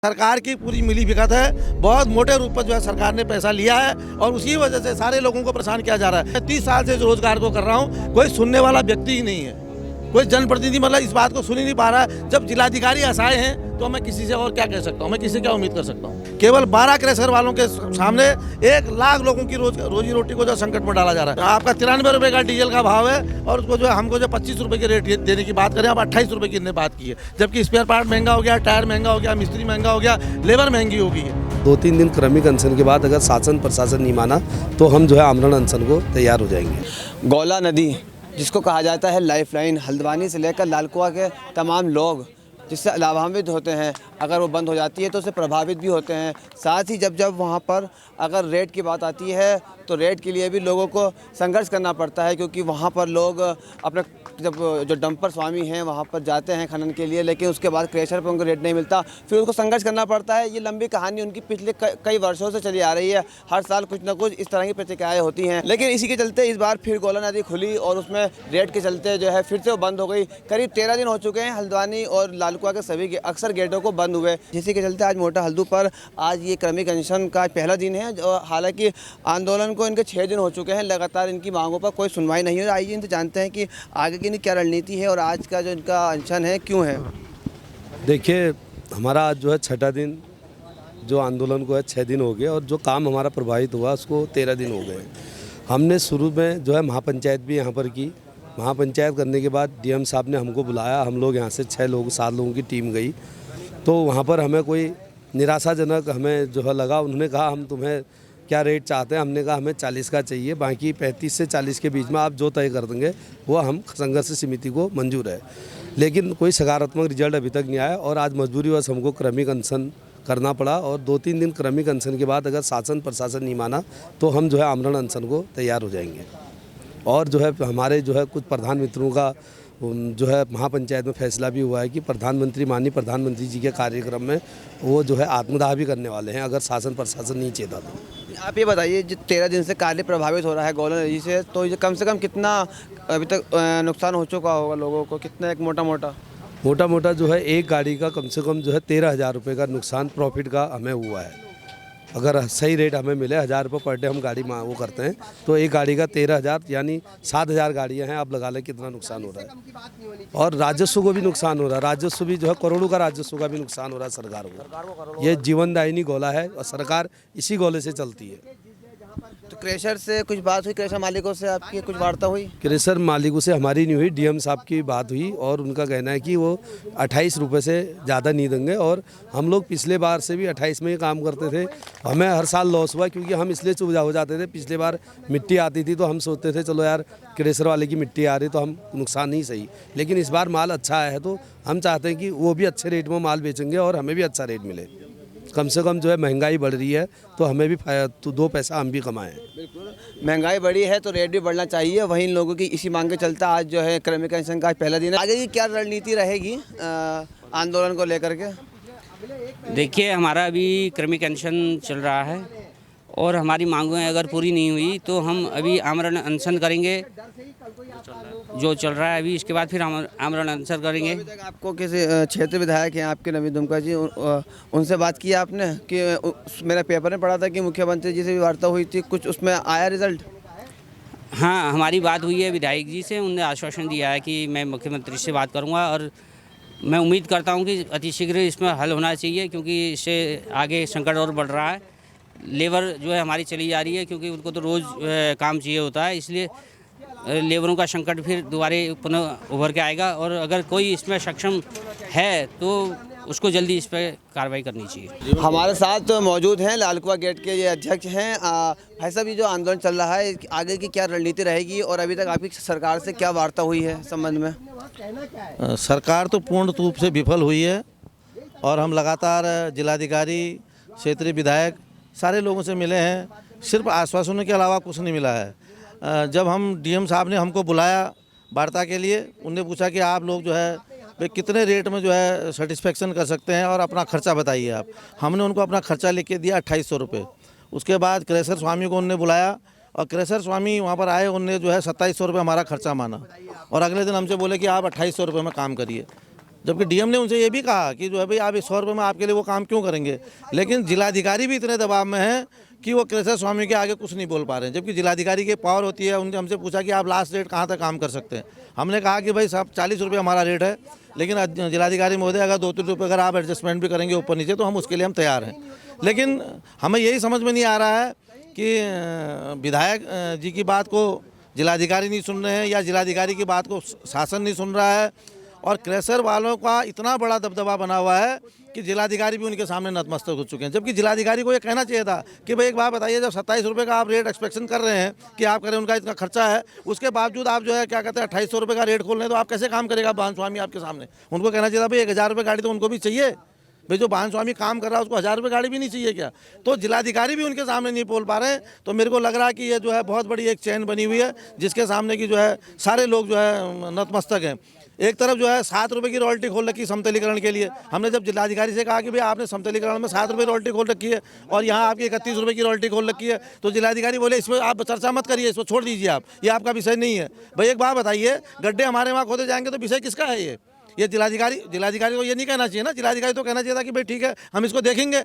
सरकार की पूरी मिली भगत है। बहुत मोटे रूप पर जो है सरकार ने पैसा लिया है और उसी वजह से सारे लोगों को परेशान किया जा रहा है। 30 साल से रोजगार को कर रहा हूँ, कोई सुनने वाला व्यक्ति ही नहीं है, कोई जनप्रतिनिधि मतलब इस बात को सुन ही नहीं पा रहा है। जब जिलाधिकारी असहाय हैं तो मैं किसी से और क्या कह सकता हूँ, मैं किसी से क्या उम्मीद कर सकता हूँ। केवल 12 क्रैशर वालों के सामने 1 लाख लोगों की रोजी रोटी को जो संकट में डाला जा रहा है। आपका 93 रुपये का डीजल का भाव है और उसको जो हमको जो 25 रुपये के रेट देने की बात करें, आप 28 रुपये की इतने बात की है, जबकि स्पेयर पार्ट महंगा हो गया, टायर महंगा हो गया, मिस्त्री महंगा हो गया, लेबर महंगी हो गई है। 2-3 दिन क्रमिक अनशन के बाद अगर शासन प्रशासन नहीं माना तो हम जो है आमरण अनशन को तैयार हो जाएंगे। गौला नदी जिसको कहा जाता है लाइफलाइन, हल्द्वानी से लेकर लालकुआं के तमाम लोग जिससे लाभान्वित होते हैं, अगर वो बंद हो जाती है तो उससे प्रभावित भी होते हैं। साथ ही जब वहाँ पर अगर रेट की बात आती है तो रेट के लिए भी लोगों को संघर्ष करना पड़ता है, क्योंकि वहाँ पर लोग अपने जब जो डंपर स्वामी हैं वहाँ पर जाते हैं खनन के लिए, लेकिन उसके बाद क्रेशर पर उनको रेट नहीं मिलता, फिर उनको संघर्ष करना पड़ता है। ये लंबी कहानी उनकी पिछले कई वर्षों से चली आ रही है। हर साल कुछ ना कुछ इस तरह की प्रतिक्रियाएँ होती हैं, लेकिन इसी के चलते इस बार फिर गौला नदी खुली और उसमें रेट के चलते जो है फिर से वो बंद हो गई। करीब 13 दिन हो चुके हैं हल्द्वानी और लालकुआं के सभी अक्सर गेटों को बंद हुए, जिसी के चलते आज मोटा हल्दू पर आज ये क्रमिक अनशन का पहला दिन है। हालांकि आंदोलन को इनके 6 दिन हो चुके हैं, लगातार इनकी मांगों पर कोई सुनवाई नहीं हो रही। आइए इनसे जानते हैं कि आगे की क्या रणनीति है और आज का जो इनका अनशन है क्यों है। देखिए, हमारा आज जो है 6ठा दिन जो आंदोलन को है, 6 दिन हो गए और जो काम हमारा प्रभावित हुआ उसको 13 दिन हो गए। हमने शुरू में जो है महापंचायत भी यहाँ पर की। महापंचायत करने के बाद डीएम साहब ने हमको बुलाया, हम लोग यहाँ से 7 लोगों की टीम गई, तो वहाँ पर हमें कोई निराशाजनक हमें जो है लगा। उन्होंने कहा हम तुम्हें क्या रेट चाहते हैं, हमने कहा हमें 40 का चाहिए, बाकी 35 से 40 के बीच में आप जो तय कर देंगे वो हम संघर्ष समिति को मंजूर है। लेकिन कोई सकारात्मक रिजल्ट अभी तक नहीं आया और आज मजबूरीवश हमको क्रमिक अनशन करना पड़ा और 2-3 दिन क्रमिक अनशन के बाद अगर शासन प्रशासन नहीं माना तो हम जो है आमरण अनशन को तैयार हो जाएंगे। और जो है हमारे जो है कुछ प्रधान मित्रों का जो है महापंचायत में फैसला भी हुआ है कि माननीय प्रधानमंत्री जी के कार्यक्रम में वो जो है आत्मदाह भी करने वाले हैं अगर शासन प्रशासन नहीं चेता तो। आप ये बताइए, जो 13 दिन से कार्य प्रभावित हो रहा है गौला नदी से, तो ये कम से कम कितना अभी तक नुकसान हो चुका होगा लोगों को, कितना एक मोटा मोटा जो है एक गाड़ी का कम से कम जो है 13,000 रुपये का नुकसान प्रॉफिट का हमें हुआ है। अगर सही रेट हमें मिले, 1,000 रुपये पर डे हम गाड़ी वो करते हैं, तो एक गाड़ी का 13,000 यानी 7,000 गाड़ियाँ हैं। आप लगा लें कितना नुकसान हो रहा है। और राजस्व को भी नुकसान हो रहा है, राजस्व भी जो है करोड़ों का राजस्व का भी नुकसान हो रहा है सरकार को। ये जीवनदायिनी गोला है और सरकार इसी गोले से चलती है। तो क्रेशर से कुछ बात हुई, क्रेशर मालिकों से आपकी कुछ वार्ता हुई? क्रेशर मालिकों से हमारी नहीं हुई, डीएम साहब की बात हुई और उनका कहना है कि वो 28 रुपये से ज़्यादा नहीं देंगे। और हम लोग पिछले बार से भी 28 में ही काम करते थे, हमें हर साल लॉस हुआ क्योंकि हम इसलिए चुप हो जाते थे। पिछले बार मिट्टी आती थी तो हम सोचते थे चलो यार क्रेशर वाले की मिट्टी आ रही तो हम नुकसान नहीं सही, लेकिन इस बार माल अच्छा आया है तो हम चाहते हैं कि वो भी अच्छे रेट में माल बेचेंगे और हमें भी अच्छा रेट मिले। कम से कम जो है महंगाई बढ़ रही है तो हमें भी तो 2 पैसा हम भी कमाएं। बिल्कुल, महंगाई बढ़ी है तो रेट भी बढ़ना चाहिए। वहीं इन लोगों की इसी मांग के चलता आज जो है क्रमिक अनशन का पहला दिन है। आगे की क्या रणनीति रहेगी आंदोलन को लेकर के? देखिए, हमारा अभी क्रमिक अनशन चल रहा है और हमारी मांगें अगर पूरी नहीं हुई तो हम अभी आमरण अनशन करेंगे जो चल रहा है अभी। इसके बाद फिर हम आमरण अनशन करेंगे। अभी तक आपको किसी क्षेत्र विधायक हैं आपके नवीन दुमका जी, उनसे बात की आपने कि मेरा पेपर में पढ़ा था कि मुख्यमंत्री जी से भी वार्ता हुई थी, कुछ उसमें आया रिजल्ट? हाँ, हमारी बात हुई है विधायक जी से, उन्होंने आश्वासन दिया है कि मैं मुख्यमंत्री से बात करूँगा और मैं उम्मीद करता हूँ कि अतिशीघ्र इसमें हल होना चाहिए, क्योंकि इससे आगे संकट और बढ़ रहा है। लेबर जो है हमारी चली जा रही है क्योंकि उनको तो रोज़ काम चाहिए होता है, इसलिए लेबरों का संकट फिर दोबारा पुनः उभर के आएगा। और अगर कोई इसमें सक्षम है तो उसको जल्दी इस पर कार्रवाई करनी चाहिए। हमारे साथ मौजूद हैं लालकुआं गेट के ये अध्यक्ष हैं। भाई साहब, ये जो आंदोलन चल रहा है आगे की क्या रणनीति रहेगी और अभी तक आपकी सरकार से क्या वार्ता हुई है संबंध में? सरकार तो पूर्ण रूप से विफल हुई है और हम लगातार जिलाधिकारी, क्षेत्रीय विधायक सारे लोगों से मिले हैं, सिर्फ आश्वासनों के अलावा कुछ नहीं मिला है। जब हम डीएम साहब ने हमको बुलाया वार्ता के लिए, उनने पूछा कि आप लोग जो है वे कितने रेट में जो है सेटिस्फेक्शन कर सकते हैं और अपना खर्चा बताइए आप। हमने उनको अपना खर्चा लिख के दिया 2800 रुपये। उसके बाद क्रेशर स्वामी को उनने बुलाया और क्रेशर स्वामी वहाँ पर आए, उनने जो है 2700 रुपये हमारा खर्चा माना और अगले दिन हमसे बोले कि आप 2800 रुपये में काम करिए। जबकि डीएम ने उनसे ये भी कहा कि जो है भाई आप 100 रुपये में आपके लिए वो काम क्यों करेंगे, लेकिन जिलाधिकारी भी इतने दबाव में हैं कि वो क्रेशर स्वामी के आगे कुछ नहीं बोल पा रहे हैं। जबकि जिलाधिकारी की पावर होती है। उनने हमसे पूछा कि आप लास्ट रेट कहाँ तक काम कर सकते हैं। हमने कहा कि भाई साहब 40 रुपये हमारा रेट है, लेकिन जिलाधिकारी महोदय अगर 2-3 रुपये अगर आप एडजस्टमेंट भी करेंगे ऊपर नीचे तो हम उसके लिए हम तैयार हैं। लेकिन हमें यही समझ में नहीं आ रहा है कि विधायक जी की बात को जिलाधिकारी नहीं सुन रहे हैं या जिलाधिकारी की बात को शासन नहीं सुन रहा है, और क्रेशर वालों का इतना बड़ा दबदबा बना हुआ है कि जिलाधिकारी भी उनके सामने नतमस्तक हो चुके हैं। जबकि जिलाधिकारी को ये कहना चाहिए था कि भाई एक बात बताइए, जब 27 रुपये का आप रेट एक्सपेक्शन कर रहे हैं कि आप करें, उनका इतना खर्चा है, उसके बावजूद आप जो है क्या कहते हैं 2800 रुपये का रेट खोल रहे हैं, तो आप कैसे काम करेगा वाहन स्वामी आपके सामने। उनको कहना चाहिए था भाई 1000 रुपये गाड़ी तो उनको भी चाहिए। भाई जो वाहन स्वामी काम कर रहा है उसको 1000 रुपये गाड़ी भी नहीं चाहिए क्या। तो जिलाधिकारी भी उनके सामने नहीं बोल पा रहे हैं। तो मेरे को लग रहा है कि ये जो है बहुत बड़ी एक चैन बनी हुई है जिसके सामने की जो है सारे लोग जो है नतमस्तक हैं। एक तरफ जो है 7 रुपये की रॉयल्टी खोल रखी है समतलीकरण के लिए। हमने जब जिलाधिकारी से कहा कि भाई आपने समतलीकरण में 7 रुपये रॉयल्टी खोल रखी है और यहाँ आपकी 31 रुपये की रॉयल्टी खोल रखी है, तो जिलाधिकारी बोले इसमें आप चर्चा मत करिए, इसको छोड़ दीजिए आप, ये आपका विषय नहीं है। भाई एक बात बताइए, गड्ढे हमारे वहाँ खोदे जाएंगे तो विषय किसका है ये जिलाधिकारी को ये नहीं कहना चाहिए ना। जिलाधिकारी तो कहना चाहिए था कि भाई ठीक है हम इसको देखेंगे।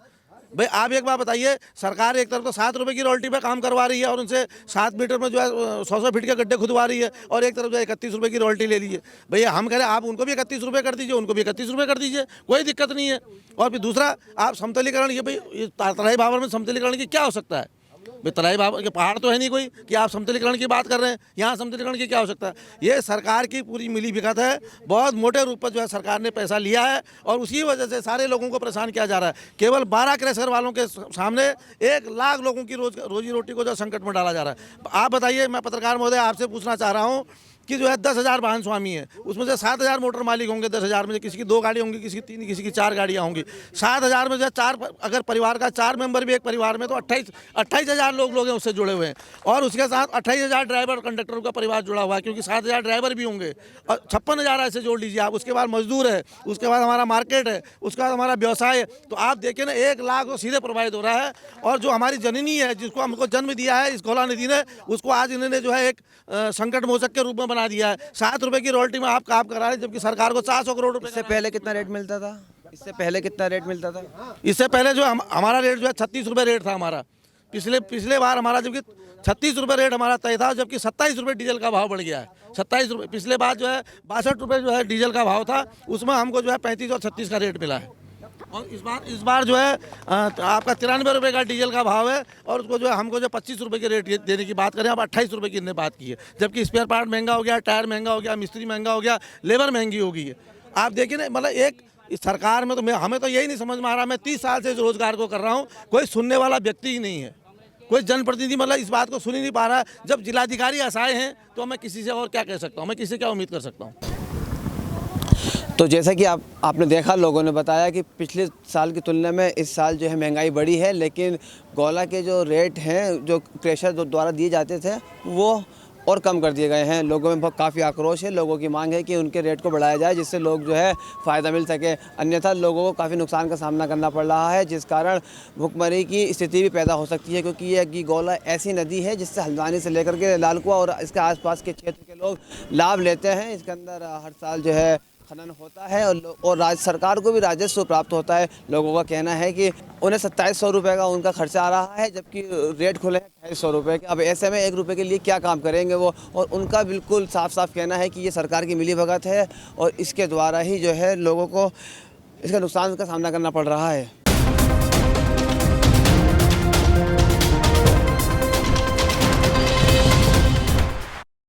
भाई आप एक बात बताइए, सरकार एक तरफ तो 7 रुपये की रॉयल्टी पे काम करवा रही है और उनसे 7 मीटर में जो है 100 फीट के गड्ढे खुदवा रही है, और एक तरफ जो है 31 रुपये की रॉयल्टी ले लीजिए। भैया हम कह रहे हैं आप उनको भी 31 रुपये कर दीजिए, उनको भी 31 रुपये कर दीजिए, कोई दिक्कत नहीं है। और फिर दूसरा आप समतलीकरण, ये भाई तराई भावर में समतलीकरण की क्या हो सकता है। भाई तराई भावर के पहाड़ तो है नहीं कोई कि आप समतलीकरण की बात कर रहे हैं, यहाँ समतलीकरण की क्या हो सकता है। ये सरकार की पूरी मिली भगत है। बहुत मोटे रूप पर जो है सरकार ने पैसा लिया है और उसी वजह से सारे लोगों को परेशान किया जा रहा है। केवल 12 क्रेशर वालों के सामने 1 लाख लोगों की रोजी रोटी को जो संकट में डाला जा रहा है। आप बताइए, मैं पत्रकार महोदय आपसे पूछना चाह रहा हूँ कि जो है 10,000 वाहन स्वामी है, उसमें से 7,000 मोटर मालिक होंगे। 10,000 में से किसी की 2 गाड़ी होंगी, किसी की 3, किसी की 4 गाड़ियाँ होंगी। 7,000 में जो है 4, अगर परिवार का 4 मेंबर भी एक परिवार में, तो 28,000 लोग हैं उससे जुड़े हुए हैं। और उसके साथ 28,000 ड्राइवर कंडक्टरों का परिवार जुड़ा हुआ है, क्योंकि 7,000 ड्राइवर भी होंगे और 56,000 ऐसे जोड़ लीजिए आप। उसके बाद मजदूर है, उसके बाद हमारा मार्केट है, उसके बाद हमारा व्यवसाय है। तो आप देखिए ना, 1 लाख तो सीधे प्रभावित हो रहा है। और जो हमारी जननी है, जिसको हमको जन्म दिया है इस गौला निधि ने, उसको आज इन्होंने जो है एक संकट मोचक के रूप में बना दिया है। 7 रुपये की रॉयल्टी में आप काम करा रहे हैं, जबकि सरकार को 400 करोड़ रुपए। इससे पहले कितना रेट मिलता था? इससे पहले कितना रेट मिलता था? इससे पहले जो हमारा रेट जो है 36 रुपये रेट था हमारा। पिछले बार हमारा जबकि 36 रुपये रेट हमारा तय था, जबकि 27 रुपये डीजल का भाव बढ़ गया है। 27 रुपये, पिछले बार जो है 62 रुपये जो है डीजल का भाव था, उसमें हमको जो है 35 और 36 का रेट मिला है। और इस बार जो है आपका 93 रुपये का डीजल का भाव है, और उसको जो है हमको जो 25 रुपये की रेट देने की बात करें, अब 28 रुपये की इन्होंने बात की है। जबकि स्पेयर पार्ट महंगा हो गया, टायर महंगा हो गया, मिस्त्री महंगा हो गया, लेबर महंगी हो गई है। आप देखिए ना, मतलब एक इस सरकार में तो हमें तो यही नहीं समझ में आ रहा। मैं 30 साल से इस रोजगार को कर रहा हूँ, कोई सुनने वाला व्यक्ति ही नहीं है, कोई जनप्रतिनिधि मतलब इस बात को सुन ही नहीं पा रहा है। जब जिलाधिकारी असहाय हैं तो मैं किसी से और क्या कह सकता हूँ, मैं किसी से क्या उम्मीद कर सकता हूँ। तो जैसा कि आपने देखा, लोगों ने बताया कि पिछले साल की तुलना में इस साल जो है महंगाई बढ़ी है, लेकिन गौला के जो रेट हैं, जो क्रेशर द्वारा दिए जाते थे, वो और कम कर दिए गए हैं। लोगों में काफ़ी आक्रोश है। लोगों की मांग है कि उनके रेट को बढ़ाया जाए, जिससे लोग जो है फ़ायदा मिल सके। अन्यथा लोगों को काफ़ी नुकसान का सामना करना पड़ रहा है, जिस कारण भुखमरी की स्थिति भी पैदा हो सकती है। क्योंकि ये गौला ऐसी नदी है जिससे हल्द्वानी से लेकर के लालकुआं और इसके आसपास के क्षेत्र के लोग लाभ लेते हैं। इसके अंदर हर साल जो है खनन होता है और राज्य सरकार को भी राजस्व प्राप्त होता है। लोगों का कहना है कि उन्हें 2700 रुपये का उनका खर्चा आ रहा है, जबकि रेट खुले हैं 2800 रुपये के। अब ऐसे में 1 रुपये के लिए क्या काम करेंगे वो। और उनका बिल्कुल साफ साफ कहना है कि ये सरकार की मिलीभगत है और इसके द्वारा ही जो है लोगों को इसका नुकसान का सामना करना पड़ रहा है।